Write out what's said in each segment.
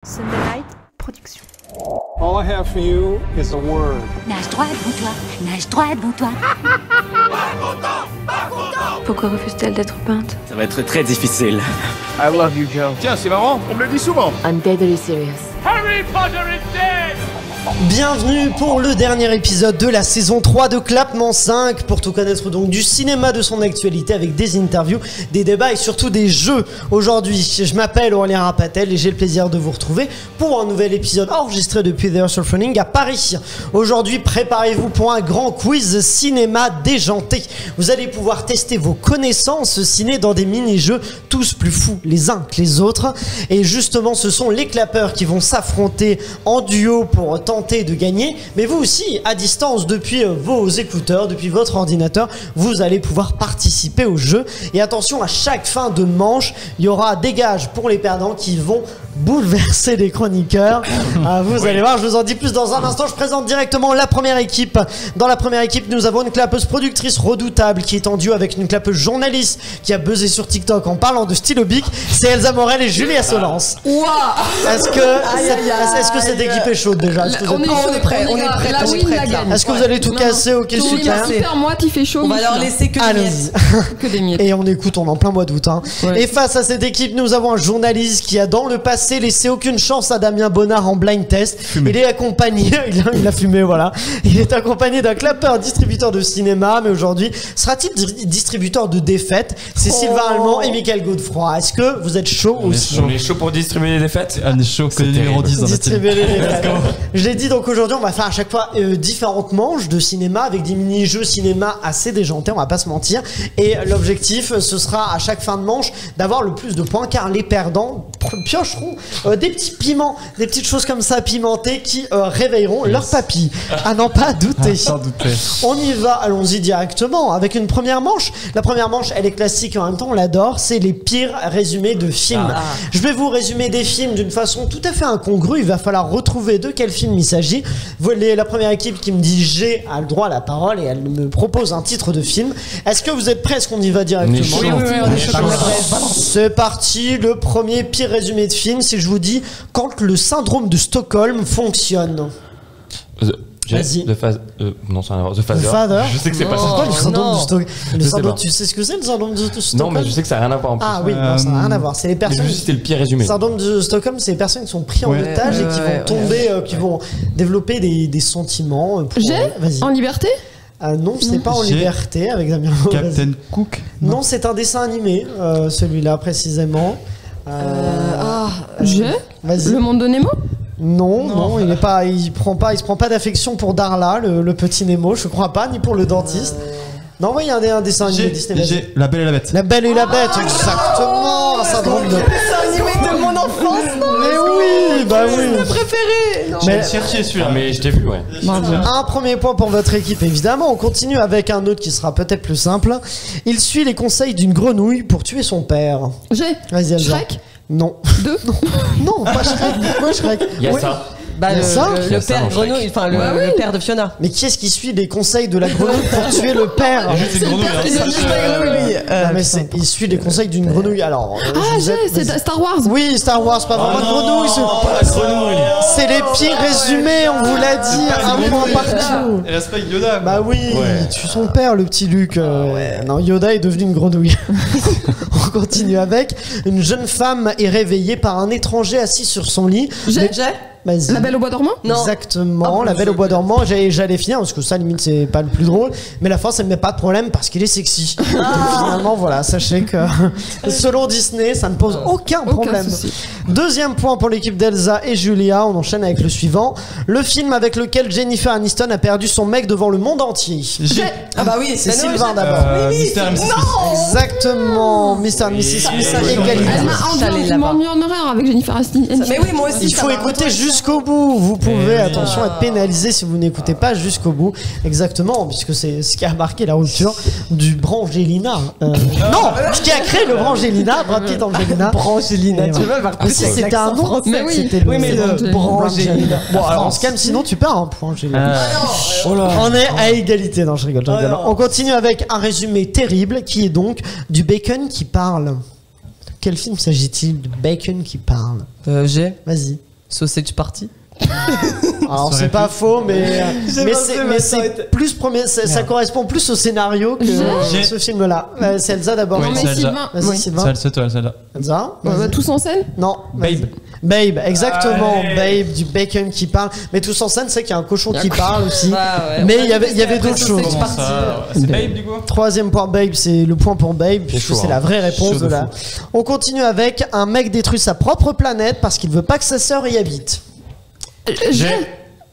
Sunday Night Production. All I have for you is a word. Nage droit devant toi, nage droit devant toi. Pourquoi refuse-t-elle d'être peinte? Ça va être très difficile. I love you, Joe. Tiens, c'est marrant, on me le dit souvent. I'm deadly serious. Harry Potter is dead. Bienvenue pour le dernier épisode de la saison 3 de Clapement 5, pour tout connaître donc du cinéma, de son actualité, avec des interviews, des débats et surtout des jeux. Aujourd'hui, je m'appelle Aurélien Rapatel et j'ai le plaisir de vous retrouver pour un nouvel épisode enregistré depuis The Earth of Running à Paris. Aujourd'hui, préparez-vous pour un grand quiz cinéma déjanté. Vous allez pouvoir tester vos connaissances ciné dans des mini-jeux tous plus fous les uns que les autres. Et justement, ce sont les clapeurs qui vont s'affronter en duo pour tenter de gagner, mais vous aussi, à distance, depuis vos écouteurs, depuis votre ordinateur, vous allez pouvoir participer au jeu. Et attention, à chaque fin de manche, il y aura des gages pour les perdants qui vont bouleverser les chroniqueurs. Vous allez voir, je vous en dis plus dans un instant. Je présente directement la première équipe. Dans la première équipe, nous avons une clapeuse productrice redoutable qui est en duo avec une clapeuse journaliste qui a buzzé sur TikTok en parlant de stylo bic. C'est Elsa Morel et Julia Solence. Est-ce que cette équipe est chaude déjà? On est prêt. Est-ce que vous allez tout casser? Ok, super. Super, moi qui fait chaud. On va leur laisser que des miettes. Que des miettes. Et on écoute, on est en plein mois d'août. Ouais. Et face à cette équipe, nous avons un journaliste qui a dans le passé laissé aucune chance à Damien Bonnard en blind test. Il est accompagné, il a fumé, voilà. Il est accompagné d'un clapeur distributeur de cinéma, mais aujourd'hui, sera-t-il distributeur de défaites? C'est Sylvain Allemand et Michael Godefroy. Est-ce que vous êtes chaud aussi? On est chaud pour distribuer les défaites. On est chaud que le numéro 10 dans la team. Distribuer les défaites. Je l'ai dit, donc aujourd'hui, on va faire à chaque fois différentes manches de cinéma avec des mini-jeux cinéma assez déjantés, on va pas se mentir. Et l'objectif, ce sera à chaque fin de manche d'avoir le plus de points, car les perdants piocheront des petits piments, des petites choses comme ça pimentées qui réveilleront leur papy. À n'en pas douter. Sans douter. On y va, allons-y directement avec une première manche. La première manche, elle est classique et en même temps on l'adore, c'est les pires résumés de films. Je vais vous résumer des films d'une façon tout à fait incongrue. Il va falloir retrouver de quel film il s'agit. La première équipe qui me dit G a le droit à la parole et elle me propose un titre de film. Est-ce que vous êtes prêts? Est-ce qu'on y va directement? Oui, on est chaud. C'est parti, le premier pire résumé de film, si je vous dis quand le syndrome de Stockholm fonctionne. Vas-y. Non, ça n'a rien à voir. The The Father. Je sais que c'est pas C'est ça. quoi le syndrome de Stockholm? Je sais pas. Tu sais ce que c'est le syndrome de Stockholm? Non, mais je sais que ça n'a rien à voir en plus. Ah oui, non, ça n'a rien à voir. C'est les Mais personnes. juste, c'était le pire résumé. Le syndrome de Stockholm, c'est les personnes qui sont prises en otage et qui vont tomber, qui vont développer des sentiments. Vas-y. En liberté? Non, c'est pas en liberté avec Damien. Captain Cook. Non, c'est un dessin animé, celui-là précisément. Vas-y. Le monde de Nemo? Non, il se prend pas d'affection pour Darla, le petit Nemo, je crois pas, ni pour le dentiste. Non, oui, il y a un dessin animé Disney. J'ai La Belle et la Bête. La Belle et la Bête, exactement. Un syndrome de. de mon enfance, non? Mais oui, bah oui. C'est préféré. Mais Cherché celui-là. Mais je t'ai vu, ouais. un premier point pour votre équipe, évidemment. On continue avec un autre qui sera peut-être plus simple. Il suit les conseils d'une grenouille pour tuer son père. Vas-y, Elsa. Shrek? Non. Deux? Non, pas Shrek. Pourquoi Shrek? Il y a Oui. ça. Bah, le ça père dans grenouille, enfin le père de Fiona. Mais qui est-ce qui suit les conseils de la grenouille pour tuer le père? Juste une grenouille. Non, mais il suit les conseils d'une grenouille. Alors, C'est Star Wars. oui, Star Wars, pas vraiment de grenouille. C'est les pires résumés, on vous l'a dit. Un point partout. Elle reste pas Yoda. Bah oui, il tue son père, le petit Luke. Non, Yoda est devenu une grenouille. On continue avec. Une jeune femme est réveillée par un étranger assis sur son lit. Vas-y. La Belle au bois dormant? Non. Exactement, La Belle au bois dormant. J'allais finir parce que ça, limite, c'est pas le plus drôle. Mais la fin, ça ne met pas de problème parce qu'il est sexy. Donc, finalement, voilà, sachez que selon Disney, ça ne pose aucun problème. souci. Deuxième point pour l'équipe d'Elsa et Julia. On enchaîne avec le suivant. Le film avec lequel Jennifer Aniston a perdu son mec devant le monde entier. Ah bah oui, C'est Sylvain d'abord. Mr. et Mrs. Exactement, Mr. et Mrs. Smith à égalité. Elle m'a mis en horreur avec Jennifer Aniston. Mais oui, moi aussi. Il faut écouter jusqu'au bout. Vous pouvez, attention, être pénalisé si vous n'écoutez pas jusqu'au bout. Exactement, puisque c'est ce qui a marqué la rupture du Brangelina. Non, ce qui a créé le Brangelina, Brad Pitt Angelina. Brangelina, tu veux voir plus c'était un nom. Mais oui. C'était Oui, mais le Brangelina. Bon, alors on se calme, sinon tu perds un point. On est à égalité. Non, je rigole. On continue avec un résumé terrible qui est donc du bacon qui parle. Quel film s'agit-il de bacon qui parle? J'ai. Vas-y. Sausage Party. Alors Ça c'est aurait pas faux, mais ça aurait été- c'est plus ça correspond plus au scénario que J'ai- ce film-là. C'est Elsa d'abord. Oui, Non, c'est mais Elsa. Sylvain. Vas-y Oui. Sylvain. Celle-là. Elsa. Ouais, Vas-y. tous en scène. Non. Babe. vas-y. Babe, exactement. Allez. Babe, du bacon qui parle. Mais tous en scène, c'est qu'il y a un cochon qui parle aussi. Ouais, Mais on il y avait après, d'autres choses. Sausage Comment Party. ça C'est Babe du coup. Troisième point Babe, c'est le point pour Babe, puisque chaud, c'est hein. la vraie réponse Chaud de de la. On continue avec un mec détruit sa propre planète parce qu'il veut pas que sa sœur y habite. J'ai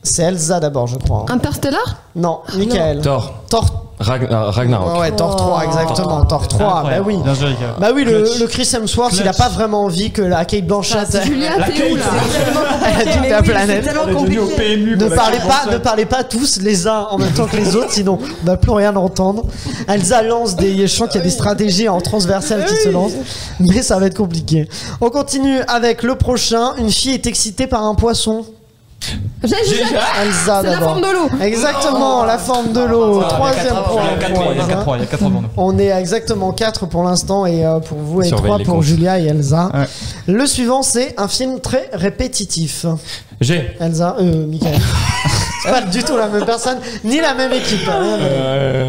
C'est Elsa d'abord, je crois. Interstellar. Non, Michael. Thor. Thor. Ragnarok. Ouais, Thor 3, exactement. Thor 3, bah Incroyable. oui. Bien joué, les gars. Bah oui, Clutch. le Chris Hemsworth, il a Clutch. pas vraiment envie que la Kate Blanchett Julia, t'es où là? elle dit Mais la oui, planète. c'est tellement On est devenu au compliqué. PMU. Ne parlez pas tous les uns en même temps que les autres, sinon on va plus rien entendre. Elsa lance des. Je sens qu'il y a des stratégies en transversale qui se lancent, mais ça va être compliqué. On continue avec le prochain. Une fille est excitée par un poisson. J'ai Elsa C'est la d'abord. forme de l'eau. Exactement, la forme de l'eau. Troisième point. Il y a 4 points, il y a 4 points, il y a 4 points pour nous. On est à exactement 4 pour l'instant et pour vous et Surveille 3 les pour comptes. Julia et Elsa. Ouais. Le suivant, c'est un film très répétitif. J'ai. Elsa, Michael. C'est pas du tout la même personne, ni la même équipe. hein.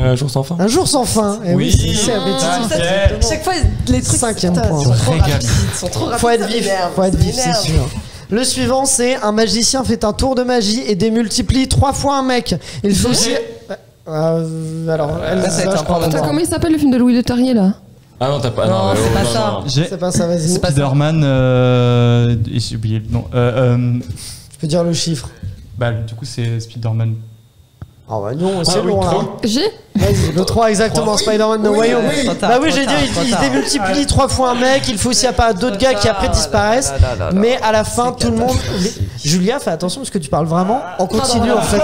Un jour sans fin. Un jour sans fin. Et oui, c'est répétitif. Chaque fois, les trucs. Cinquième putain, point. sont trop Régale. rapides, sont trop rapides, Faut être ça vif, m'énerve, faut être ça vif, c'est m'énerve. sûr. Le suivant, c'est un magicien fait un tour de magie et démultiplie 3 fois un mec. Il faut aussi. Alors, Elsa, ça va être je un crois point pas. Attends, comment il s'appelle le film de Louis de Terrier là? Ah non, t'as pas. Non, c'est pas ça. J'ai C'est pas ça, vas-y. pas ça. Spider-Man. J'ai oublié le nom. Je peux dire le chiffre. Bah, du coup, c'est Spider-Man. Ah bah non, c'est oui, long là. trop. J'ai Vas-y, le 3 exactement, Spider-Man No Way Home. trop tard, Bah oui, trop j'ai dit, tard, il trop tard. démultiplie 3 fois un mec, il faut aussi y a pas d'autres gars qui après disparaissent. Mais à la fin, tout le monde. Julia, fais attention parce que tu parles vraiment en continu en fait.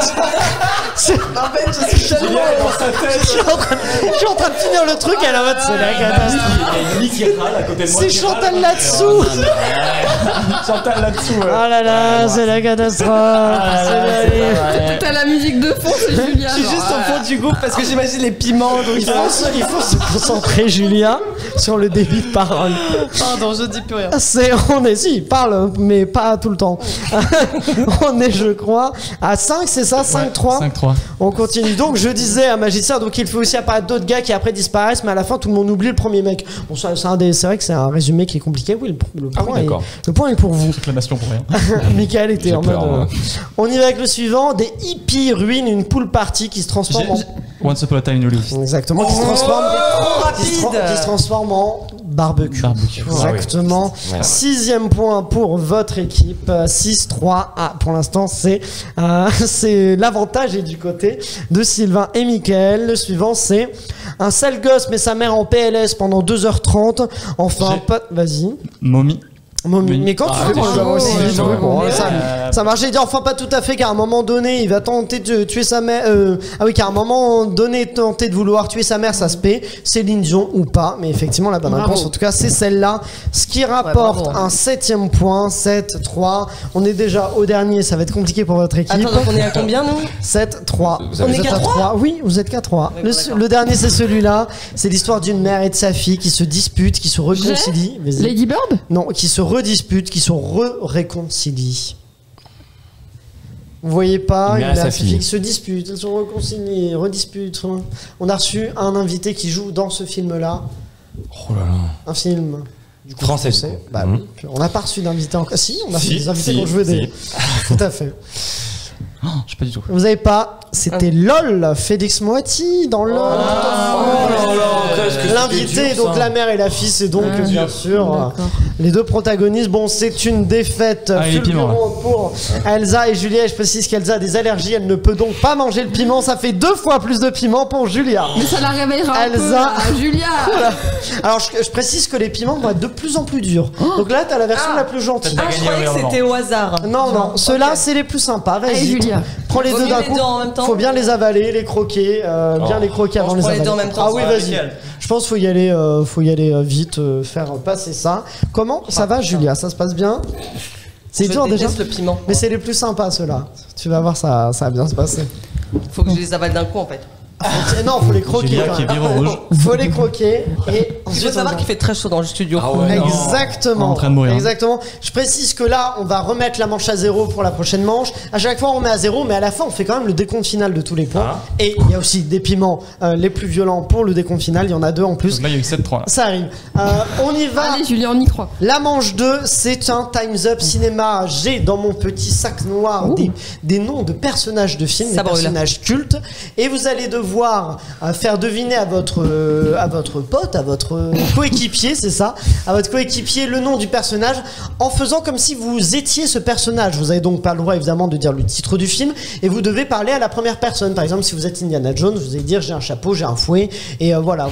C'est- En fait, je suis tellement. Je suis en train de finir le truc, elle est en mode c'est la catastrophe. C'est Chantal là-dessous. Chantal là-dessous. Oh là là, c'est la catastrophe. C'est la- T'as la musique de fond, c'est Julia. Je suis juste au fond du groupe parce que j'imagine les piments. Donc Il faut se concentrer, Julia, sur le débit de parole. Pardon, je dis plus rien. Si, il parle, mais pas tout le temps. On est, je crois, à 5, c'est ça 5-3 5-3. On continue. Donc, je disais à Magicien, donc il faut aussi apparaître d'autres gars qui après disparaissent, mais à la fin, tout le monde oublie le premier mec. Bon, c'est vrai que c'est un résumé qui est compliqué. Oui, le Ah oui, point, d'accord. le point est pour vous. Réclamation pour rien. Michael était J'ai en mode. peur, moi. On y va avec le suivant. Des hippies ruinent une pool party qui se transforme en. Once Upon a Time in Hollywood. Exactement, qui se transforme. Trop Qui se rapide. transforme en barbecue. Barbecue. Exactement. Ah oui. 6e point pour votre équipe. 6-3. Ah, pour l'instant, c'est l'avantage est du côté de Sylvain et Mickaël. Le suivant, c'est un sale gosse met sa mère en PLS pendant 2h30. Enfin, pas. Vas-y. Mommy. Mommy. Mais quand tu fais pour le avoir aussi chaud, vite, chaud. oui, bon, Mais ça marche. J'ai dit enfin pas tout à fait, car à un moment donné, il va tenter de tuer sa mère. Ah oui, car à un moment donné, tenter de vouloir tuer sa mère, ça se paie. Céline Dion ou pas, mais effectivement, la bonne Bravo. réponse, en tout cas, c'est celle-là. Ce qui rapporte bravo. un 7e point, 7-3. On est déjà au dernier, ça va être compliqué pour votre équipe. Attends, donc on est à combien nous 7-3. Vous avez- On est êtes à 4-3? 3. Oui, vous êtes qu'à 3. Oui, bon, d'accord. Le dernier, c'est celui-là. C'est l'histoire d'une mère et de sa fille qui se disputent, qui se réconcilient. Vas-y. Lady Bird. Non, qui se redisputent, qui sont réconcilient. Vous voyez pas, Une mère et sa et fille. qui se disputent, elles sont réconciliées, redisputent. On a reçu un invité qui joue dans ce film-là, Oh là là. un film du coup, Français. Bah Mhm. oui. On n'a pas reçu d'invité encore. Si, on a Si, fait des invités si, qui ont joué des. si. Tout à fait. Oh, je sais pas du tout. Vous avez pas, c'était LOL, Félix Moati dans LOL. L'invité, donc la mère et la fille, c'est donc bien sûr les deux protagonistes. Bon, c'est une défaite Ah, les piments, là. fulgurante pour Elsa et Julia. Et je précise qu'Elsa a des allergies, elle ne peut donc pas manger le piment. Ça fait 2 fois plus de piment pour Julia. Mais ça la réveillera un peu, Elsa. là, Julia. Alors je précise que les piments vont être de plus en plus durs. Donc là, t'as la version la plus gentille. Ah, je croyais que c'était au hasard. Non, non, ceux-là, c'est les plus sympas. Allez, Vas-y. Julia. Prends les Vaut deux mieux d'un les coup. deux en même temps. Faut bien les avaler, les croquer, bien les croquer avant je les prends les avaler. deux en même temps, Ah ça oui, va, vas-y. nickel. Je pense faut y aller vite, faire passer ça. Comment ça va, Julia? Ça se passe bien? C'est Je dur déjà. déteste le piment. Mais c'est les plus sympas ceux-là. Tu vas voir, ça va bien se passer. Faut que je les avale d'un coup en fait. Non, faut les croquer Julia quand qui est même. vire au rouge. Faut les croquer et Il Ensuite, faut savoir on va- qu'il fait très chaud dans le studio. Ah ouais, non. Exactement. En train de mourir. Exactement. Je précise que là, on va remettre la manche à 0 pour la prochaine manche. À chaque fois, on met à 0, mais à la fin, on fait quand même le décompte final de tous les points. Ah. Et il y a aussi des piments les plus violents pour le décompte final. Il y en a 2 en plus. Donc là, il y a eu 7-3. Là. Ça arrive. On y va. Allez, Julien, on y croit. La manche 2, c'est un Time's Up cinéma. J'ai dans mon petit sac noir des noms de personnages de films, Ça des brûle. personnages cultes. Et vous allez devoir faire deviner à votre pote, à votre coéquipier, c'est ça, à votre coéquipier le nom du personnage en faisant comme si vous étiez ce personnage. Vous avez donc pas le droit évidemment de dire le titre du film et vous devez parler à la première personne. Par exemple, si vous êtes Indiana Jones, vous allez dire j'ai un chapeau, j'ai un fouet et voilà.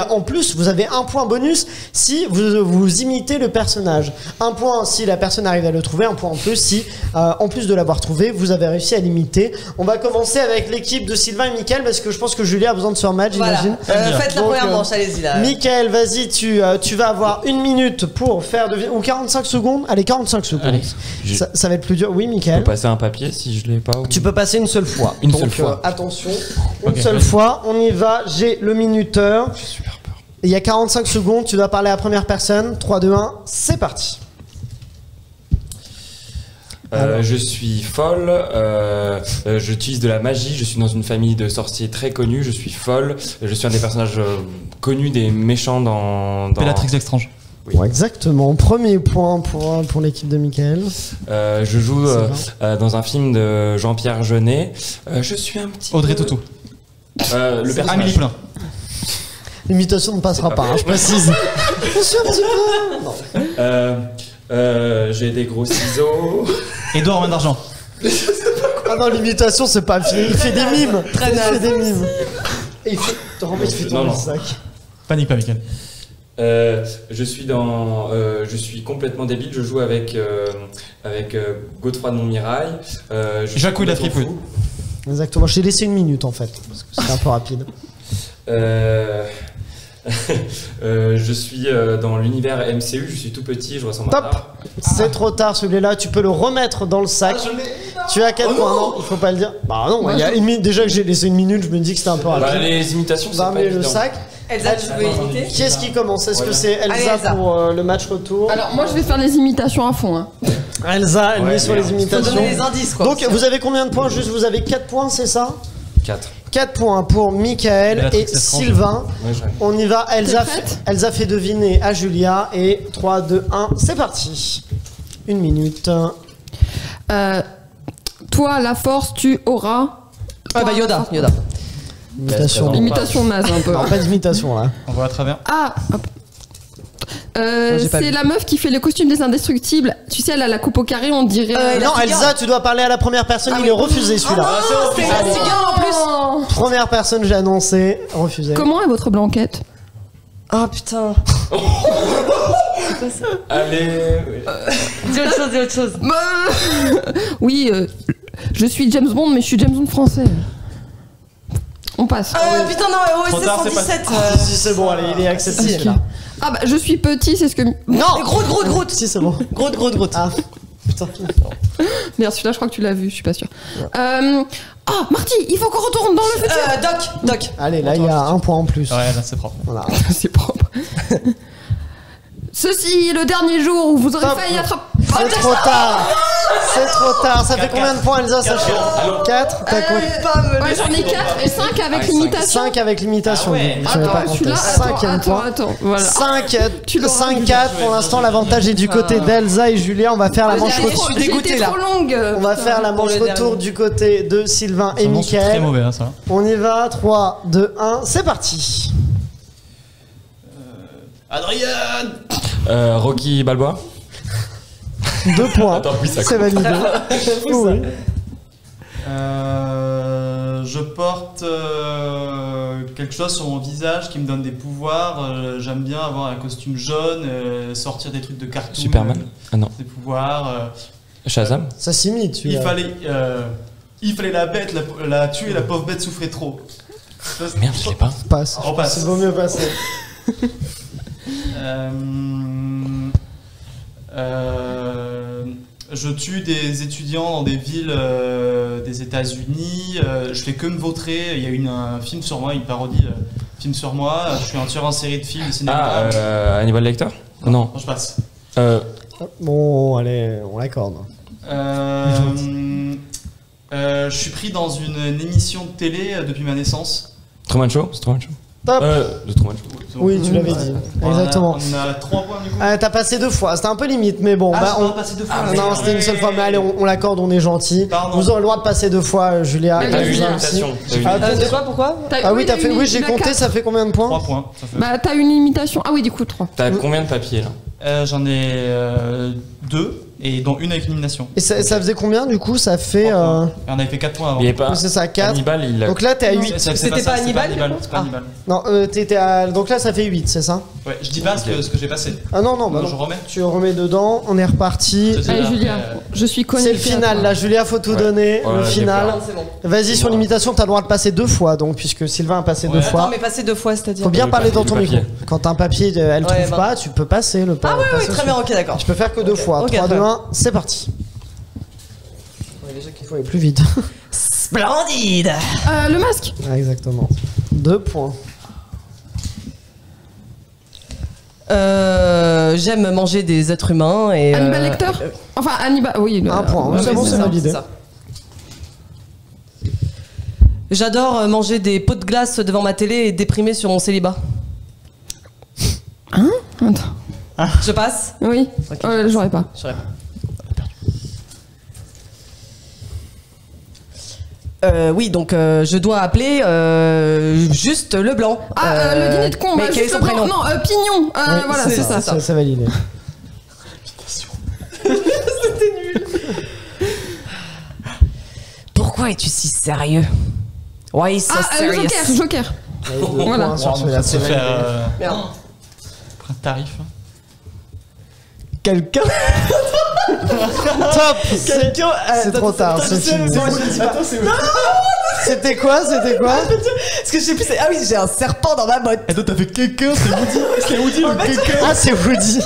En plus, vous avez un point bonus si vous imitez le personnage. Un point si la personne arrive à le trouver, un point en plus si en plus de l'avoir trouvé, vous avez réussi à l'imiter. On va commencer avec l'équipe de Sylvain et Mickaël parce que je pense que Julia a besoin de se remettre, Voilà. j'imagine. Faites la Donc, première manche, allez-y là. Mickaël, vas-y, tu vas avoir 1 minute pour faire deviner. Ou 45 secondes. Allez, 45 secondes. Allez, je- Ça va être plus dur. Oui, Je Mickaël. peux passer un papier si je l'ai pas. Ou... Tu peux passer une seule fois. Une Donc, seule fois. Attention, Ok, une seule vas-y. fois. On y va. J'ai le minuteur. J'ai super peur. Il y a 45 secondes. Tu dois parler à la première personne. 3, 2, 1. C'est parti. Je suis folle, j'utilise de la magie, je suis dans une famille de sorciers très connus, je suis folle, je suis un des personnages connus des méchants dans... Bellatrix Lestrange. Oui. Bon, exactement. Premier point pour l'équipe de Mickaël. Je joue dans un film de Jean-Pierre Jeunet, je suis un petit... Audrey peu- Tautou. Le personnage. Amélie Poulain. L'imitation ne passera pas, hein, je précise. Je suis un petit peu. Non. J'ai des gros ciseaux... Édouard Main d'Argent. Ah non, l'imitation, c'est pas fini. Il fait des mimes. Très Il fait naze. des mimes. Et il fait. Il fait Non, tomber non. le sac. Panique pas, Mickaël. je suis complètement débile. Je joue avec Godefroy de Montmirail. Jacouille la fripouille. Exactement. Je t'ai laissé 1 minute en fait. Parce que c'est un peu rapide. Je suis dans l'univers MCU. Je suis tout petit. Je ressemble à Top. Thor. C'est trop tard celui-là. Tu peux le remettre dans le sac. Tu as 4 points. Non, il faut pas le dire. Bah non, il y a 1 minute. Déjà que j'ai laissé 1 minute, je me dis que c'était un peu Bah, rapide. les imitations, On c'est va pas ramener le évident. sac. Elsa, tu veux imiter? Qui est-ce qui commence? Est-ce que Ouais. c'est Elsa, Allez, Elsa. pour le match retour? Alors, moi, je vais faire les imitations à fond. Hein. Elsa, elle Ouais, met sur merde. les Faut imitations. donner les indices quoi. Donc vous avez combien de points? Juste vous avez 4 points, c'est ça? 4. 4 points pour Mickaël Béatrix et Lestrange. Sylvain. Ouais, je... On y va, T'es prête Elsa fait deviner à Julia et 3, 2, 1, c'est parti. 1 minute. Toi, la force, tu auras. Ah bah Yoda. Imitation. Imitation naze un peu. Non, pas d'imitation là. On voit à travers. Ah hop. j'ai pas C'est vu. la meuf qui fait le costume des indestructibles. Tu sais, elle a la coupe au carré, on dirait. Non, Elsa, tu dois parler à la première personne, il est refusé celui-là. C'est Elastigirl en plus. Oh. Première personne, j'ai annoncé, refusé. Comment est votre blanquette? Ah putain. Allez. Dis autre chose. Oui, je suis James Bond, mais je suis James Bond français. On passe. Putain non, Trop OSS tard, c'est 117. Si, c'est bon, allez, il est accessible Ok. là. Ah bah, je suis petit, c'est ce que. Non. Et Groot. Si, c'est bon. Groot. Ah, putain. Merde, celui-là, je crois que tu l'as vu, je suis pas sûre. Ah, Marty, il faut qu'on retourne dans le futur. Doc. Allez, là, il y a 1 point en plus. Ouais, là, c'est propre. Voilà. C'est propre. Ceci est le dernier jour où vous aurez Hop. failli attraper. C'est trop tard. C'est trop tard. Ça fait combien de points, Elsa, Sacha 4. T'as quoi? Ouais, j'en ai 4 et 5 avec l'imitation. 5 avec l'imitation. Ah ouais. Je savais pas Attends, compter. celui-là, 5e point. attends, voilà. 5-4 pour l'instant, l'avantage est du côté d'Elsa et Julien. On va faire la manche J'ai été retour. trop- suis dégoûtée, j'ai été là. trop longue. On va faire la manche le retour dernier. du côté de Sylvain et Ça annonce très Mickaël. mauvais, hein, ça. On y va, 3, 2, 1, c'est parti. Adrien. Rocky Balboa. 2 points. Attends, oui, ça C'est compte. validé. Oui. Je porte quelque chose sur mon visage qui me donne des pouvoirs. J'aime bien avoir un costume jaune, sortir des trucs de cartoon. Superman. Ah non. Des pouvoirs. Shazam. Ça s'imite, Il celui-là. fallait la bête, la tuer, la pauvre bête souffrait trop. Merde, je l'ai pas. Passe. On passe. Il vaut mieux passer. Je tue des étudiants dans des villes des États-Unis. Je fais que me vautrer. Il y a un film sur moi, une parodie Film sur moi, je suis un tueur en série de films de cinéma. Hannibal Lecter? Non. Je passe. Bon, allez, on l'accorde. Je suis pris dans une émission de télé depuis ma naissance. Truman Show? C'est Truman Show? Top. The Truman Show. Oui, tu l'avais dit. Exactement. On a 3 points du coup. T'as passé 2 fois, c'était un peu limite, mais bon. On a passé 2 fois. Non, c'était une seule fois, mais allez, on l'accorde, on est gentil. Pardon. Vous aurez le droit de passer 2 fois, Julia. T'as eu une Elsa imitation. aussi. De quoi, pourquoi? Ah oui, t'as fait. Oui, j'ai compté, ça fait combien de points? 3 points. Ça fait. Bah, t'as une imitation. Ah oui, du coup, 3. T'as combien de papiers là? J'en ai 2, et dont une avec élimination. Et ça faisait combien du coup? Ça fait. On avait fait 4 points avant. Il y avait pas. C'est ça, 4. Hannibal, il a. Donc là, t'es à 8. C'était pas Hannibal, C'est pas Hannibal. Non, t'étais à. Donc là, ça fait 8, c'est ça? Ouais, je dis pas ce que j'ai passé. Ah non, non, bah Je non. remets. Tu remets dedans, on est reparti. Allez, Julia, je suis connue. C'est le final, là, Julia, faut tout donner. Ouais, Le j'ai final. C'est bon. Vas-y, sur l'imitation, t'as le droit de passer 2 fois, donc, puisque Sylvain a passé 2 Ouais. fois. Attends, mais passer 2 fois, c'est-à-dire. Faut bien Le parler dans papier, ton le micro. papier. Quand t'as un papier, elle Ouais, trouve bah. pas, tu peux passer le pas. Ah oui, très bien, ok, d'accord. Tu peux faire que 2 fois. Ok, 3, très 2, bien. 1, c'est parti. Déjà qu'il faut aller plus vite. Splendide. Le masque. Ah, exactement. 2 points. J'aime manger des êtres humains et. Hannibal Lecter. Enfin, Hannibal, oui. 1 point. Ouais, C'est bon, c'est c'est ça, validé. c'est ça. J'adore manger des pots de glace devant ma télé et déprimer sur mon célibat. Hein? Attends. Je passe. Oui. Ok. J'aurais pas. J'aurais pas. Oui, donc je dois appeler juste Leblanc. Le dîner de con. Mais bah, quel est juste son le blanc. prénom? Non, Pignon. Voilà, c'est ça. C'est validé. Pourquoi es-tu si sérieux? Why so serious? Joker. Voilà. C'est validé. Merde. Un tarif. Quelqu'un. Top. C'est trop tard. C'est fini. C'était quoi? Parce que je sais plus, ah oui, j'ai un serpent dans ma botte. Et toi, t'as fait quelqu'un, c'est Woody. C'est Woody le quelqu'un. Ah, c'est Woody.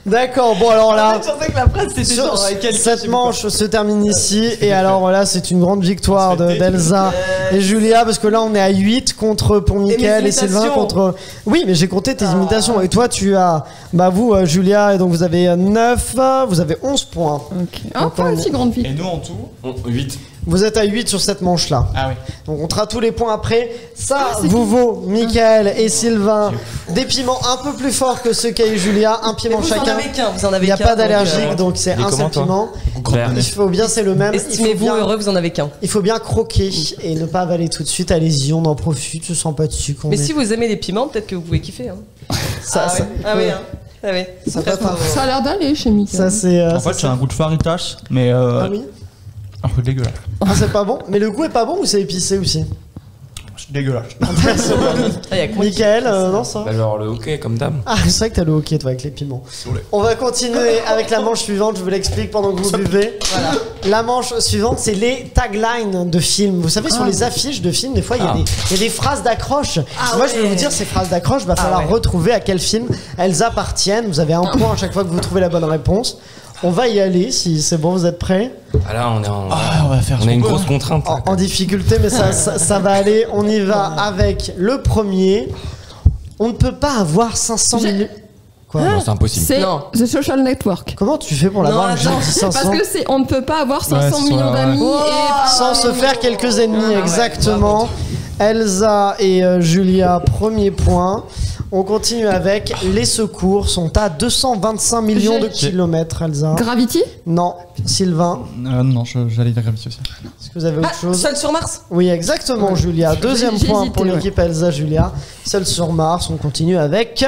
D'accord, bon alors là, Je pensais que la phrase c'était genre cette manche se termine ici. Et alors là, c'est une grande victoire d'Elsa et Julia, parce que là on est à 8 contre pour Mickaël et Sylvain contre... Oui, mais j'ai compté tes imitations. Et toi tu as, bah vous Julia, et donc vous avez 9, vous avez 11 points. Ok. Oh, pas une si grande Et vie. nous en tout. 8. Vous êtes à 8 sur cette manche là. Ah oui. Donc on comptera tous les points après. Ça vous vaut, Mickaël et Sylvain, des piments un peu plus forts que ceux qu'a eu Julia. Un piment vous chacun. en avez qu'un, vous en Il avez n'y a qu'un. pas d'allergique, donc c'est Il est un seul comment, toi? piment. Vert. Il faut bien, c'est le même. Estimez-vous heureux, vous en avez qu'un. Il faut bien croquer et ne pas avaler tout de suite. Allez-y, on en profite, je sens pas dessus qu'on Mais est... si vous aimez les piments, peut-être que vous pouvez kiffer. Hein. Ça, ça, Ah oui, hein. Ah oui. Ça peut être un- Ça a l'air d'aller chez Mickaël. ça c'est... En fait, j'ai un goût de faritas, mais Ah oui. un peu dégueulasse. Ah, c'est pas bon. Mais le goût est pas bon ou c'est épicé aussi? C'est dégueulasse. Ah, y a que moi qui- Mickaël, non ça va. Alors le hockey comme dame. Ah, c'est vrai que t'as le hockey toi avec les piments. On va continuer avec la manche suivante, je vous l'explique pendant que vous buvez. Voilà. La manche suivante, c'est les taglines de films. Vous savez, sur les affiches de films, des fois, il y a des phrases d'accroche. Moi, je vais vous dire, ces phrases d'accroche, va falloir retrouver à quel film elles appartiennent. Vous avez un point à chaque fois que vous trouvez la bonne réponse. On va y aller, si c'est bon, vous êtes prêts? Ah là on est en. on va faire On a une grosse contrainte. En difficulté, mais ça va aller. On y va avec le premier. On ne peut pas avoir 500 minutes. Quoi? Non, c'est impossible. C'est Non. The Social Network. Comment tu fais pour Non, l'avoir? J'ai attends, dit 500. Parce que c'est on ne peut pas avoir 500 Ouais, millions ouais. d'amis et Sans se faire quelques ennemis, exactement. Elsa et Julia, premier point. On continue avec les secours sont à 225 millions de kilomètres, Elsa. Gravity. Non, Sylvain. Non, j'allais dire Gravity aussi. Est-ce que vous avez autre chose? Seul sur Mars. Oui, exactement, Julia. Deuxième J'ai point hésité, pour l'équipe Elsa, Julia. Seul sur Mars, on continue avec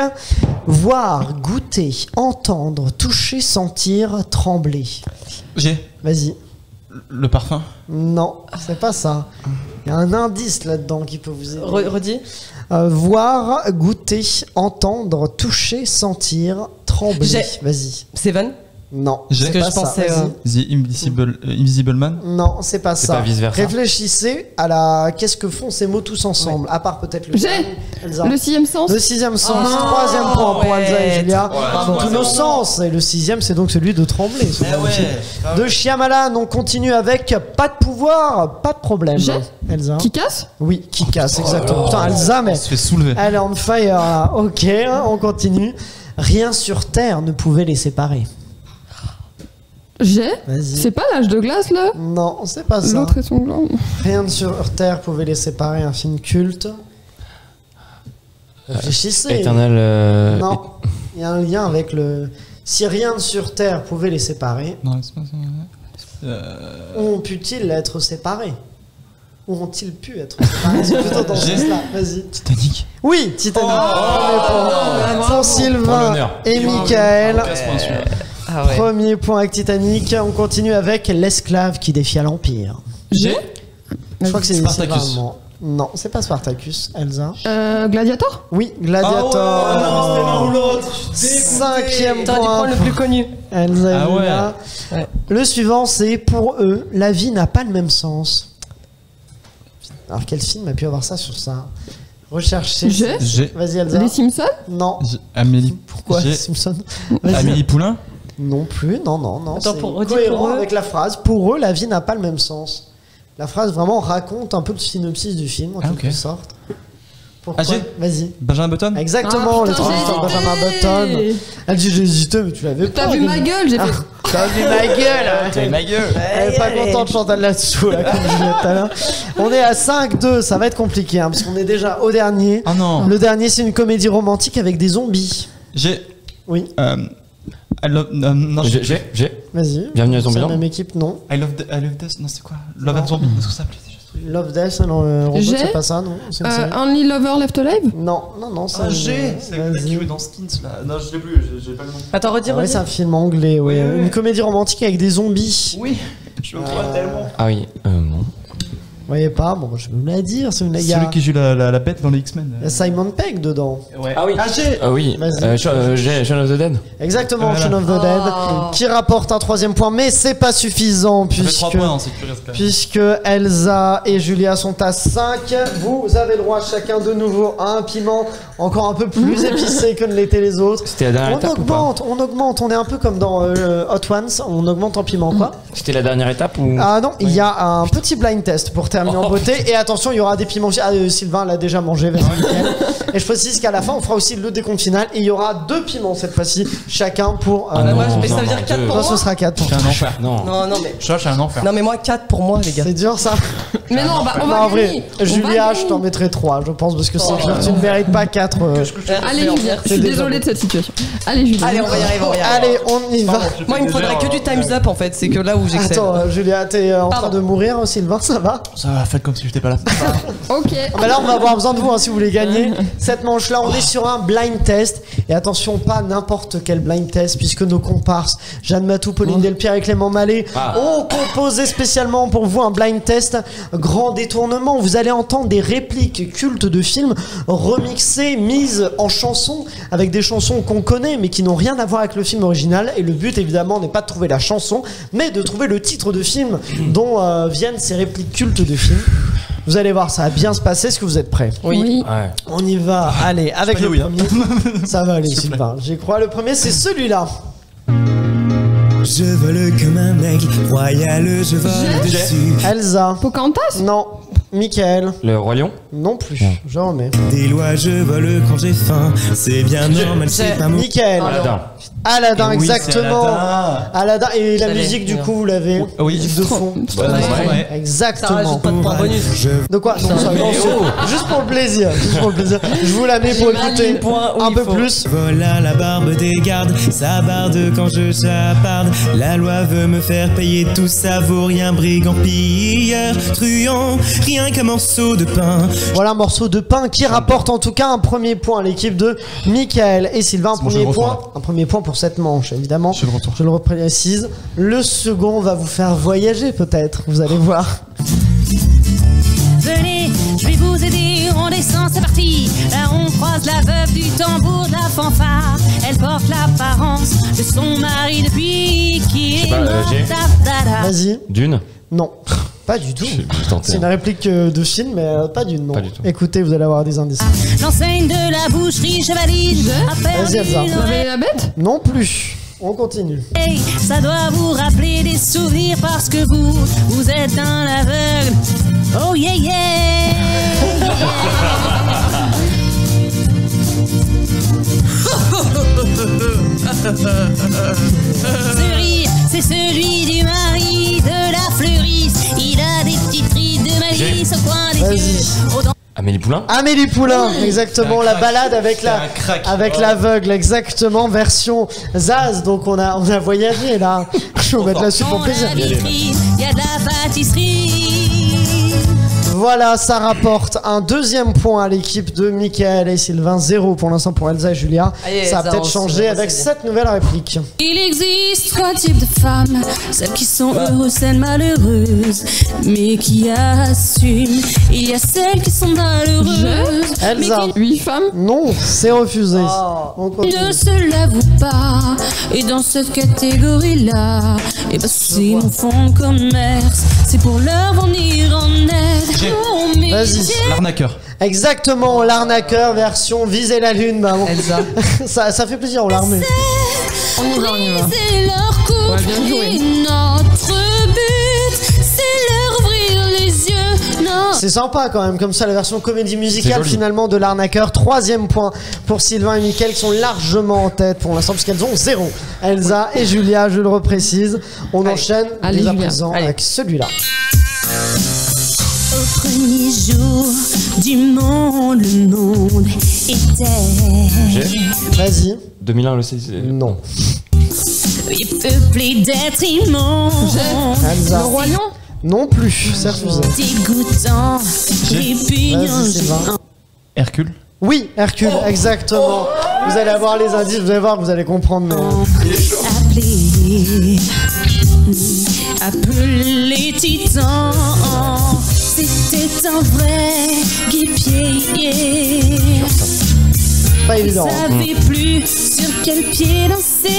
voir, goûter, entendre, toucher, sentir, trembler. J'ai Vas-y. le parfum. Non, c'est pas ça. Il y a un indice là-dedans qui peut vous aider. Redis. Voir, goûter, entendre, toucher, sentir, trembler. J'ai- Vas-y. Seven. Non, J'ai- c'est que pas je ça. pensais, Vas-y. The Invisible Man. Non, c'est pas C'est ça. pas vice-versa. Réfléchissez à la. Qu'est-ce que font ces mots tous ensemble, à part peut-être le. J'ai Elsa. Le sixième sens. Le sixième sens, troisième point pour Elsa et Julia. Dans tous nos sens. Et le sixième, c'est donc celui de Tremblay. De Shyamalan, on continue avec pas de pouvoir, pas de problème. Elsa. Qui casse? Oui, qui casse, exactement. Putain, Elsa, mais. On se fait soulever. Elle est on fire là. Ok, on continue. Rien sur Terre ne pouvait les séparer. C'est pas l'âge de glace là? Non, c'est pas ça. L'autre est sanglant. Rien sur Terre pouvait les séparer, un film culte. Réfléchissez. Éternel. Non, il y a un lien avec le. Si rien sur Terre pouvait les séparer, Non, c'est pas ça. où ont-ils être séparés? Où ont-ils pu être séparés? C'est plutôt dans ce sens-là. Vas-y. Titanic. Oui, Titanic. Pour Sylvain et Michael. Premier point avec Titanic. On continue avec l'esclave qui défia l'Empire. Je crois que c'est Spartacus. Non, c'est pas Spartacus, Elsa. Gladiator? Oui, Gladiator. Non, c'était l'un ou l'autre. Cinquième T'as dû point. prendre le plus connu. Elsa et Ah ouais. Julia. Le suivant, c'est pour eux, la vie n'a pas le même sens. Alors quel film a pu avoir ça sur ça? Recherchez. Vas-y Elsa. Les Simpsons? Non. Amélie. Pourquoi J'ai- Simpson? Amélie Poulain. Non plus, non. Attends, C'est pour redire cohérent pour eux. avec la phrase. Pour eux, la vie n'a pas le même sens. La phrase vraiment raconte un peu le synopsis du film en quelque sorte. Pourquoi? Vas-y. Benjamin Button. Exactement, Ah, les putain, trois j'ai histoires de Benjamin hésité. Button. Elle dit j'ai hésité, mais tu l'avais pas. T'as vu ma gueule? J'ai fait. T'as vu ma gueule? T'as ma gueule. Elle est pas contente, Chantal là-dessous, là, comme je disais tout à l'heure. On est à 5-2, ça va être compliqué, hein, parce qu'on est déjà au dernier. Oh non. Le dernier, c'est une comédie romantique avec des zombies. Oui. I love. Non, J'ai. Vas-y. Bienvenue à C'est la Zombieland. même équipe, non. I love Death. Non, c'est quoi? Love and Zombie. Qu'est-ce que ça s'appelait déjà? Love Death, non, Robot, J'ai c'est pas ça, non. C'est une série. Only Lover Left Alive? Non, c'est Ah, une- c'est le mec qui joue dans Skins là. Non, je l'ai plus, j'ai pas le nom. Attends, redire. Ouais, c'est un film anglais, ouais. Une comédie romantique avec des zombies. Oui, je le vois tellement. Ah oui, non. Vous voyez pas? Bon, je vais vous la dire. C'est une... Il y Celui a... qui joue la bête dans les X-Men. il y a Simon Pegg dedans. Ouais. Ah oui. Ah oui. Vas-y. Shaun of the Dead. Exactement, Voilà. Shaun of the Dead, qui rapporte un 3e point, mais c'est pas suffisant Ça fait 3 puisque, points, c'est curieux quand même. puisque Elsa et Julia sont à 5. Vous avez le droit chacun de nouveau à un piment encore un peu plus épicé que ne l'étaient les autres. C'était la dernière étape ou pas? On augmente, on est un peu comme dans Hot Ones, on augmente en piment quoi. C'était la dernière étape ou? Ah non, il y a un petit blind test pour terminer en beauté. Et attention, il y aura des piments. Ah, Sylvain l'a déjà mangé, vas-y, nickel. Et je précise qu'à la fin, on fera aussi le décompte final. Et il y aura 2 piments cette fois-ci, chacun pour. Mais ça veut dire 4 pour Toi, moi. ce sera 4 pour C'est un enfer. Non. Non, mais. Je suis un enfer. Non, mais moi, 4 pour moi, les gars. C'est dur ça. Mais non, on Non, va en vrai, gagner. On va Julia, gagner. je t'en mettrai 3, je pense, parce que c'est clair, tu ne mérites pas 4. Allez, Julia, je suis déjà désolée de cette situation. Allez, Julia. Allez, on va y arriver, on va y arriver. Allez, on y va. Moi, il me faudrait que du time's up en fait, c'est que là où j'excelle. Attends, Julia, t'es en train Pardon. de mourir, Sylvain, ça va? Ça va, faites comme si j'étais pas là. Ok. Ah bah là, on va avoir besoin de vous hein, si vous voulez gagner cette manche-là. On est sur un blind test. Et attention, pas n'importe quel blind test, puisque nos comparses, Jeanne Matou, Pauline Delpierre et Clément Mallet, ont composé spécialement pour vous un blind test. Grand détournement. Vous allez entendre des répliques cultes de films remixées, mises en chansons, avec des chansons qu'on connaît, mais qui n'ont rien à voir avec le film original. Et le but, évidemment, n'est pas de trouver la chanson, mais de trouver le titre de film dont viennent ces répliques cultes de films. Vous allez voir, ça va bien se passer. Est-ce que vous êtes prêts? Oui. Ouais. On y va. Allez, avec le oui, hein. premier. Ça va aller, Sylvain. J'y crois. Le premier, c'est celui-là. Je vole comme un mec royal, je vole dessus. Elsa. Pocahontas? Non. Michael. Le Roi Lion. Non plus. Je remets. Des lois, je vole quand j'ai faim. C'est bien normal, c'est pas mon. Michael. Aladdin. Aladdin, Et oui, c'est exactement. Aladdin. Et la J'allais musique, du dire. coup, vous l'avez. Oui. Musique de fond. Ouais. Ça Exactement. rajoute pas de points bonus. De quoi? Non, ça, non, c'est juste pour le plaisir. Juste pour le plaisir. Je vous la mets pour écouter le point où un il peu faut. plus. Vole à la barbe des gardes, ça barde quand je chaparde. La loi veut me faire payer, tout ça vaut rien, brigand, pilleur, truand, rien qu'un morceau de pain. Voilà un morceau de pain qui rapporte en tout cas un premier point à l'équipe de Michael et Sylvain. Un premier point pour cette manche, évidemment. Je le reprécise. Le second va vous faire voyager peut-être, vous allez voir. Venez, je vais vous aider, on descend, c'est parti. Là on croise la veuve du tambour de la fanfare. Elle porte l'apparence de son mari depuis qui est pas, mort. j'ai. Ta-da-da. Vas-y. Dune. Non. Pas du tout. J'ai tenté, C'est une réplique de film, mais pas du nom. Pas du tout. Écoutez, vous allez avoir des indices. L'enseigne de la boucherie chevaline a Vas-y, Elsa. perdu une oreille. La bête? Non plus. On continue. Hey, ça doit vous rappeler des souvenirs parce que vous êtes un aveugle. Oh yeah yeah. Ce rire, c'est celui du mari de la fleuriste. Il a des petites rides de magie au coin des yeux. Amélie Poulain. Amélie Poulain, exactement, la balade avec l'aveugle, exactement, version Zaz. Donc on a voyagé là. Je vais mettre la suite pour plaisir. Il y a de la pâtisserie. Voilà, ça rapporte un deuxième point à l'équipe de Michael et Sylvain. 0 pour l'instant pour Elsa et Julia. Allez, Ça a Elsa, peut-être on changé se- avec cette nouvelle réplique. Il existe trois types de femmes, celles qui sont heureuses, celles malheureuses, mais qui assument. Il y a celles qui sont malheureuses, Elsa. 8 femmes? Non, c'est refusé. Oh. On mais continue. qui ne se l'avouent pas. Et dans cette catégorie-là, et ben c'est mon fonds de commerce, c'est pour leur venir en aide. Oh, mais Vas-y. L'arnaqueur. Exactement, l'arnaqueur version viser la lune. Bah, bon. Elsa. ça fait plaisir, on l'a remis. On y va. briser leur couple. Ouais, bien joué. Et notre but, c'est leur ouvrir les yeux. Non. C'est sympa quand même, comme ça, la version comédie musicale joli. finalement de l'arnaqueur. 3e point pour Sylvain et Mickaël qui sont largement en tête pour l'instant puisqu'elles ont 0. Elsa et Julia, je le reprécise. On enchaîne Allez, dès à Julia. présent Allez. avec celui-là. Au premier jour du monde, le monde était Vas-y. 2001, le CC. Non. peuplé d'êtres immondes, Elsa. Le Roi Lion? Non plus, c'est refusé. dégoûtant, répugnant. Vas-y, Sylvain. Hercule. Oui, Hercule, exactement. Vous allez avoir les indices, vous allez voir, vous allez comprendre. mais- Appelé Titan, c'était un vrai guépier. Pas évident. Savais plus sur quel pied danser,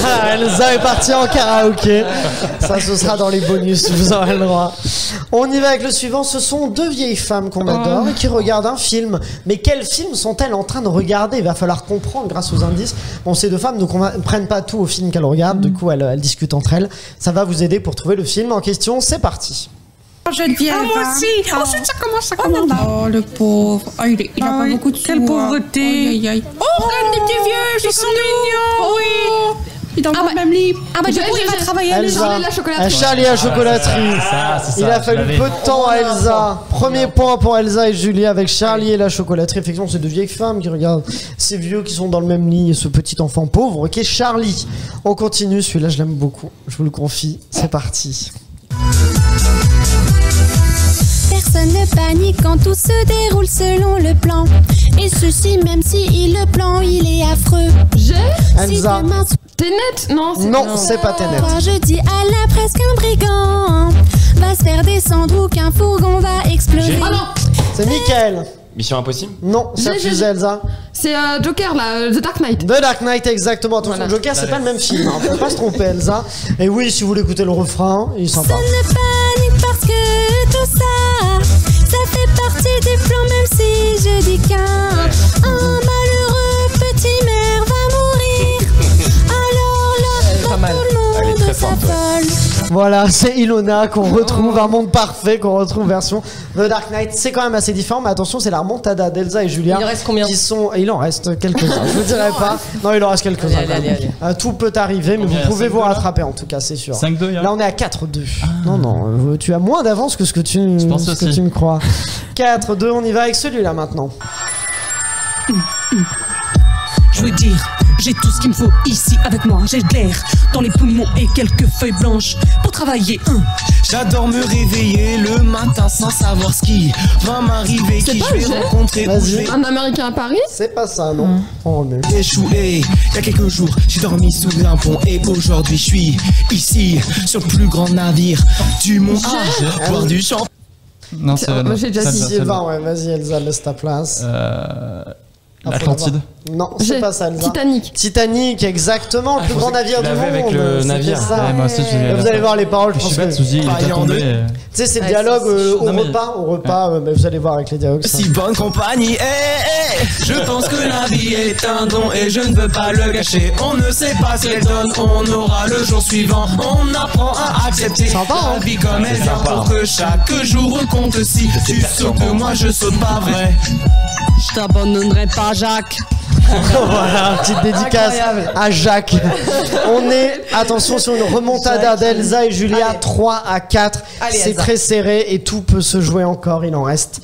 Ah, Elsa est partie en karaoké. Ça, ce sera dans les bonus, vous aurez le droit. On y va avec le suivant. Ce sont deux vieilles femmes qu'on adore et qui regardent un film. Mais quel film sont-elles en train de regarder? Il va falloir comprendre grâce aux indices. Bon, ces deux femmes ne prennent pas tout au film qu'elles regardent. Du coup, elles discutent entre elles. Ça va vous aider pour trouver le film en question. C'est parti. Geneviève. Ah, moi aussi. Ensuite, ça commence. Oh, le pauvre. Oh, il a pas beaucoup de sous. Quelle pauvreté. Aïe, aïe. Oh, regarde des petits vieux, ils sont mignons. Oui. Ils sont dans le même lit. Ah, bah, du coup, il va travailler à Elsa, Charlie la chocolaterie. Charlie la chocolaterie. c'est Il a je fallu l'avais. peu de temps à Elsa. Premier point pour Elsa et Julie avec Charlie et la chocolaterie. Effectivement, c'est deux vieilles femmes qui regardent ces vieux qui sont dans le même lit et ce petit enfant pauvre qui est Charlie. On continue, celui-là je l'aime beaucoup. Je vous le confie. C'est parti. Personne ne panique quand tout se déroule selon le plan. Et ceci même si le plan il est affreux. Elsa. Tenet? Non, c'est pas Tenet. Je dis à la presse qu'un brigand va se faire descendre ou qu'un fourgon va exploser. Ah non. C'est Michael. Mission Impossible? Non, c'est refusé Elsa. C'est Joker là, The Dark Knight. The Dark Knight, exactement. Attention, Voilà. Joker, c'est pas le même film. On peut pas se tromper, Elsa. Et oui, si vous voulez écouter le refrain, il est sympa. Personne ne panique parce que tout ça fait partie du plan même si je dis qu'un malheureux petit maire va mourir. Alors là, Pas mal. tout le monde s'affole. Voilà, c'est Ilona qu'on retrouve, un monde parfait qu'on retrouve version The Dark Knight. C'est quand même assez différent, mais attention, c'est la remontada d'Elsa et Julia. Il en reste combien? Il en reste quelques-uns. Je vous dirai pas. Non, il en reste quelques-uns. Allez. Tout peut arriver, mais Combien, vous pouvez 5-2 vous là rattraper en tout cas, c'est sûr. 5-2, Là, on est à 4-2. Non, tu as moins d'avance que ce que tu me crois. 4-2, on y va avec celui-là maintenant. Je veux dire, j'ai tout ce qu'il me faut ici avec moi. J'ai de l'air dans les poumons et quelques feuilles blanches pour travailler. J'adore me réveiller le matin sans savoir ce qui va m'arriver, qui je vais rencontrer, où je vais Un Américain à Paris? C'est pas ça, non. On remet. échouer. Il y a quelques jours, j'ai dormi sous un pont et aujourd'hui je suis ici sur le plus grand navire du monde. Boire du champagne. Non, c'est J'ai déjà dit. Sylvain, ouais, vas-y Elsa, laisse ta place. L'Atlantide. Non, c'est pas ça. Titanic. Titanic, exactement, le plus grand navire du monde. avec le navire. Ça. Ouais, moi aussi, Vous allez voir les paroles, je pense que. Souzy, il est tombé. Tu sais, c'est le dialogue au repas, mais vous allez voir avec les dialogues. Ça. Si bonne compagnie, je pense que la vie est un don et je ne veux pas le gâcher. On ne sait pas ce qu'elle donne, on aura le jour suivant. On apprend à accepter la vie comme elle vient pour que chaque jour compte. Si tu sautes, moi je saute pas vrai. Je t'abandonnerai pas, Jacques. Voilà, petite dédicace à Jacques. On est, attention, sur une remontada d'Elsa et Julia, 3-4. C'est très serré et tout peut se jouer encore. Il en reste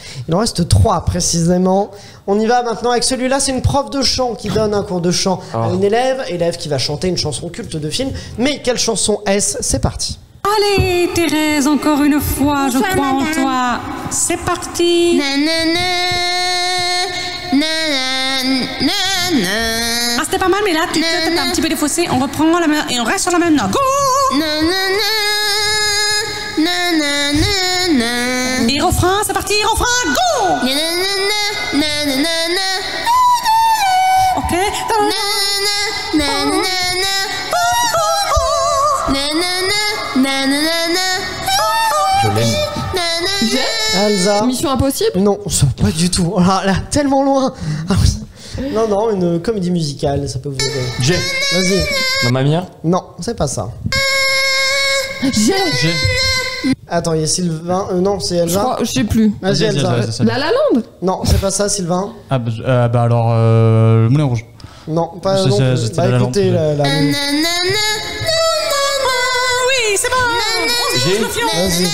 3 précisément. On y va maintenant avec celui-là, c'est une prof de chant qui donne un cours de chant à une élève qui va chanter une chanson culte de film. Mais quelle chanson est-ce? C'est parti. Allez, Thérèse, encore une fois, je crois en toi. C'est parti. Ah, c'était pas mal, mais là, tu t'es un petit peu défaussé. On reprend la même et on reste sur la même note. Go! Et refrain, c'est parti, refrain, go! Ok. Je l'aime. Elsa. Mission Impossible? Non, pas du tout. Là, tellement loin. Non, une comédie musicale, ça peut vous aider. J'ai. Vas-y. Mamma Mia? Non, c'est pas ça. J'ai. Attends, il y a Sylvain. Non, c'est Elsa. Je sais plus. Vas-y, Elsa. La La Land? Non, c'est pas ça, Sylvain. Ah, bah alors, le Moulin Rouge. Non, pas non plus. Bah écoutez, la Oui, c'est bon. J'ai.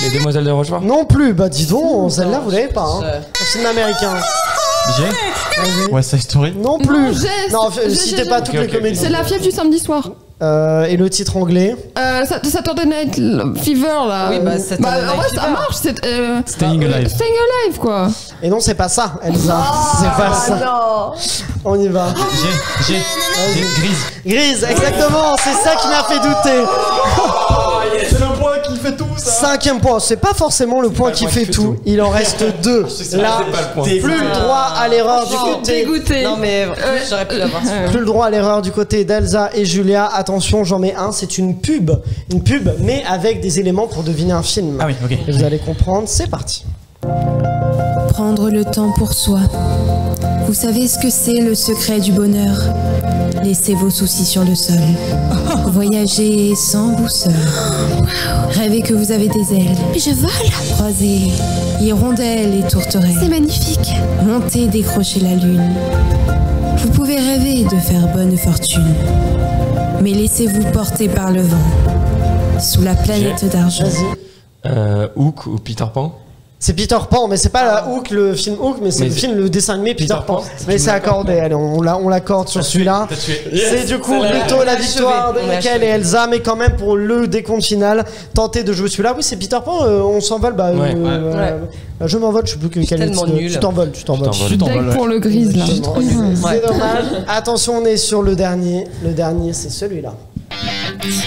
Les Demoiselles de Rochefort? Non plus, bah dis donc, celle-là vous l'avez pas. Hein. Un film américain. J'ai. West Side Story? Non plus. Non, j'ai, citez pas toutes les comédies. C'est La Fièvre du samedi soir. Et le titre anglais? Saturday Night Fever là. Oui, bah Saturday Night Fever. Ça marche. Staying Alive. Staying Alive quoi. Et non, c'est pas ça, Elsa. C'est pas ça. Non. On y va. J'ai. Grise, exactement. C'est ça qui m'a fait douter. C'est le point qui fait tout ça. 5e point, c'est pas forcément le point qui fait tout. Il en reste 2. Là, plus le droit à l'erreur du côté. Dégoûté. Non mais j'aurais pu l'avoir. Plus le droit à l'erreur du côté d'Elsa et Julia. Attention, j'en mets un. C'est une pub, mais avec des éléments pour deviner un film. Ah oui, ok. Et vous allez comprendre. C'est parti. Prendre le temps pour soi. Vous savez ce que c'est le secret du bonheur? Laissez vos soucis sur le sol. Voyagez sans boussole. Rêvez que vous avez des ailes. Mais je vole. Croisez hirondelles et tourterelles. C'est magnifique. Montez, décrochez la lune. Vous pouvez rêver de faire bonne fortune. Mais laissez-vous porter par le vent. Sous la planète d'argent. Hook ou Peter Pan? C'est Peter Pan, mais c'est pas la Hook, le film Hook, mais c'est le dessin animé Peter Pan. Mais c'est accordé, allez, on l'accorde sur celui-là. C'est du coup plutôt la victoire de Mickaël et Elsa, mais quand même pour le décompte final, tentez de jouer celui-là. Oui, c'est Peter Pan, on s'envole. Je m'envole, je sais plus quel est nul. Tu t'envoles. Je suis deck pour le grise là. C'est dommage. Attention, on est sur le dernier. Le dernier, c'est celui-là.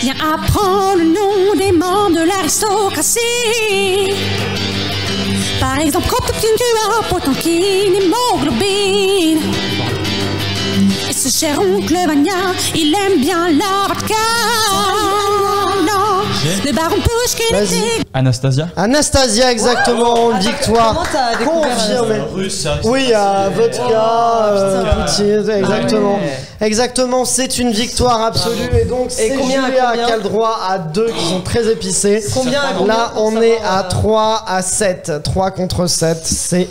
Viens apprendre le nom des membres de l'aristocratie. Par exemple, quand tu as Potemkin et Moglobine. Et ce cher oncle Vania, il aime bien la vodka. Le baron Pushkin était... Anastasia, exactement, une victoire confirmée. Oui, vodka, Poutine, exactement. Exactement, c'est une victoire absolue et donc c'est Julia qui a le droit à 2 qui sont très épicés. Là, on est à 3-7, 3 contre 7, c'est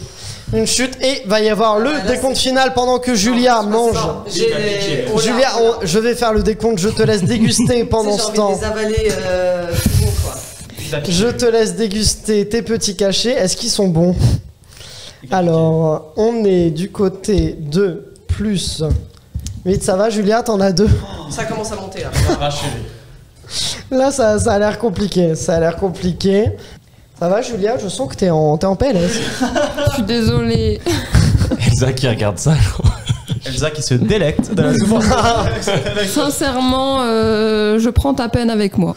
une chute et va y avoir le décompte final pendant que Julia mange. Julia, je vais faire le décompte, je te laisse déguster pendant ce temps. Je te laisse déguster tes petits cachets, est-ce qu'ils sont bons? Alors, on est du côté de plus 8, ça va Julia, t'en as 2? Ça commence à monter là. Là, ça a l'air compliqué, Ça va Julia, je sens que t'es en PLS. Je suis désolée. Elsa qui regarde ça, je crois. Elsa qui se délecte de la souffrance. Sincèrement, je prends ta peine avec moi.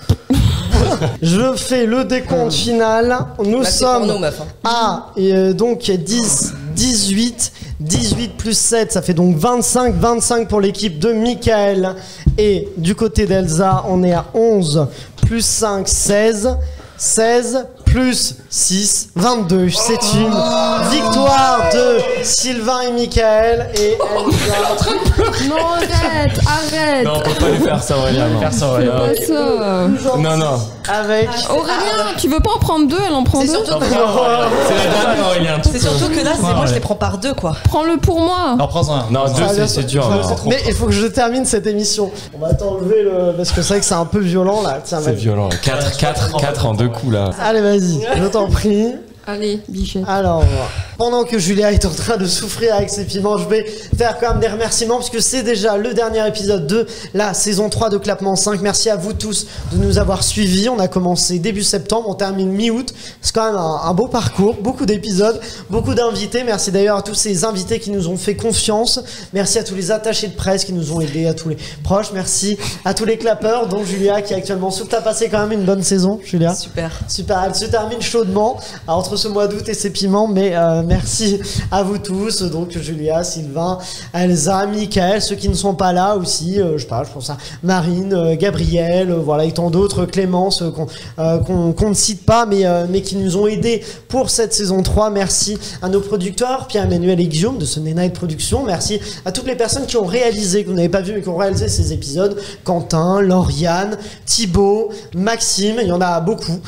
Je fais le décompte final. Nous sommes à donc 10, 18, 18 plus 7, ça fait donc 25. 25 pour l'équipe de Michael. Et du côté d'Elsa, on est à 11 plus 5, 16. 16 plus 6, 22. C'est une victoire de Sylvain et Michael. Et Elsa. Non, arrête. Non, on peut pas lui faire ça, Aurélien. Non. Pas ça. Non. Avec. Aurélien, tu veux pas en prendre deux? Elle en prend deux. Surtout que... C'est la dernière, Aurélien. C'est surtout que là, c'est moi, je les prends par deux, quoi. Prends-le pour moi. Alors prends-en un. Non, deux, c'est dur. Mais il faut que je termine cette émission. On va t'enlever le. Parce que c'est vrai que c'est un peu violent là. Tiens, C'est violent. 4 en 2 coups là. Allez, vas-y, je t'en prie. Allez, bichette. Alors, pendant que Julia est en train de souffrir avec ses piments, je vais faire quand même des remerciements puisque c'est déjà le dernier épisode de la saison 3 de Clapement 5. Merci à vous tous de nous avoir suivis. On a commencé début septembre, on termine mi-août. C'est quand même un beau parcours, beaucoup d'épisodes, beaucoup d'invités. Merci d'ailleurs à tous ces invités qui nous ont fait confiance. Merci à tous les attachés de presse qui nous ont aidés, à tous les proches. Merci à tous les clappeurs, dont Julia qui est actuellement sous. T'as passé quand même une bonne saison, Julia. Super. Elle se termine chaudement entre ce mois d'août et ses piments, mais merci à vous tous, donc Julia, Sylvain, Elsa, Michael, ceux qui ne sont pas là aussi, je pense à Marine, Gabriel, voilà, et tant d'autres, Clémence, qu'on ne cite pas, mais qui nous ont aidés pour cette saison 3. Merci à nos producteurs, Pierre-Emmanuel et Guillaume de Sunday Night Productions. Merci à toutes les personnes qui ont réalisé, que vous n'avez pas vu, mais qui ont réalisé ces épisodes. Quentin, Lauriane, Thibaut, Maxime, il y en a beaucoup,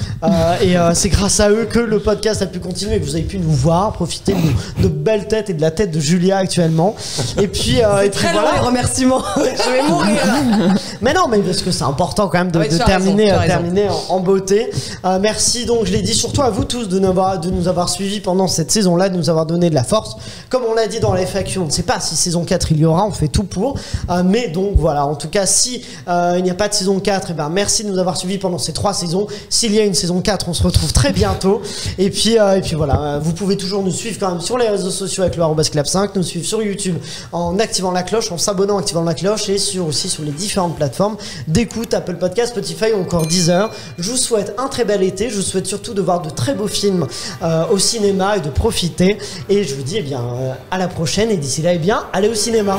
et c'est grâce à eux que le podcast a pu continuer et que vous avez pu nous voir, profiter de nos belles têtes et de la tête de Julia actuellement. Et puis, très long les remerciements. Je vais mourir. Mais non, mais parce que c'est important quand même de terminer en beauté. Merci donc, je l'ai dit, surtout à vous tous de nous avoir suivis pendant cette saison-là, de nous avoir donné de la force. Comme on l'a dit dans la FAQ, on ne sait pas si saison 4 il y aura, on fait tout pour. Mais donc voilà, en tout cas, si il n'y a pas de saison 4, et ben merci de nous avoir suivis pendant ces 3 saisons. S'il y a une saison 4, on se retrouve très bientôt. Et puis voilà, vous pouvez toujours nous suivre quand même sur les réseaux sociaux avec le @clap5, nous suivre sur YouTube en activant la cloche, en s'abonnant, en activant la cloche, et aussi sur les différentes plateformes d'écoute, Apple Podcast, Spotify ou encore Deezer. Je vous souhaite un très bel été, je vous souhaite surtout de voir de très beaux films au cinéma et de profiter. Et je vous dis à la prochaine, et d'ici là, allez au cinéma.